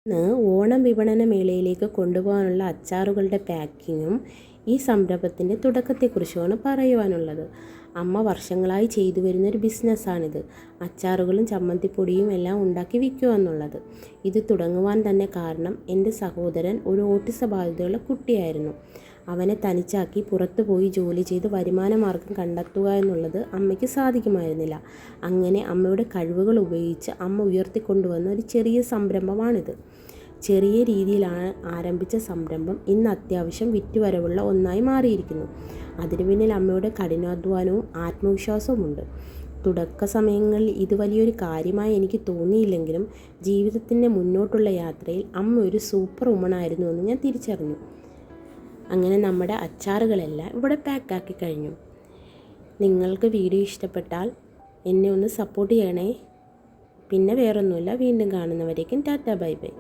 ഇന്ന് ഓണം വിപണന മേളയിലേക്ക് കൊണ്ടുപോകാനുള്ള അച്ചാറുകളുടെ പാക്കിങ്ങും ഈ സംരംഭത്തിൻ്റെ തുടക്കത്തെക്കുറിച്ചുമാണ് പറയുവാനുള്ളത്. അമ്മ വർഷങ്ങളായി ചെയ്തു വരുന്നൊരു ബിസിനസ്സാണിത്. അച്ചാറുകളും ചമ്മന്തിപ്പൊടിയും എല്ലാം ഉണ്ടാക്കി വിൽക്കുക എന്നുള്ളത്. ഇത് തുടങ്ങുവാൻ തന്നെ കാരണം എൻ്റെ സഹോദരൻ ഒരു ഓട്ടിസ ബാധിതയുള്ള കുട്ടിയായിരുന്നു. അവനെ തനിച്ചാക്കി പുറത്തു പോയി ജോലി ചെയ്ത് വരുമാന മാർഗം കണ്ടെത്തുക എന്നുള്ളത് അമ്മയ്ക്ക് സാധിക്കുമായിരുന്നില്ല. അങ്ങനെ അമ്മയുടെ കഴിവുകൾ ഉപയോഗിച്ച് അമ്മ ഉയർത്തിക്കൊണ്ടുവന്ന ഒരു ചെറിയ സംരംഭമാണിത്. ചെറിയ രീതിയിലാണ് ആരംഭിച്ച സംരംഭം ഇന്ന് അത്യാവശ്യം വിറ്റുവരവുള്ള ഒന്നായി മാറിയിരിക്കുന്നു. അതിനു പിന്നിൽ അമ്മയുടെ കഠിനാധ്വാനവും ആത്മവിശ്വാസവുമുണ്ട്. തുടക്ക സമയങ്ങളിൽ ഇത് വലിയൊരു കാര്യമായി എനിക്ക് തോന്നിയില്ലെങ്കിലും ജീവിതത്തിൻ്റെ മുന്നോട്ടുള്ള യാത്രയിൽ അമ്മ ഒരു സൂപ്പർ വുമണായിരുന്നു എന്ന് ഞാൻ തിരിച്ചറിഞ്ഞു. അങ്ങനെ നമ്മുടെ അച്ചാറുകളെല്ലാം ഇവിടെ പാക്കാക്കി കഴിഞ്ഞു. നിങ്ങൾക്ക് വീഡിയോ ഇഷ്ടപ്പെട്ടാൽ എന്നെ ഒന്ന് സപ്പോർട്ട് ചെയ്യണേ. പിന്നെ വേറൊന്നുമില്ല. വീണ്ടും കാണുന്നവരേക്കും ടാറ്റ ബൈ ബൈ.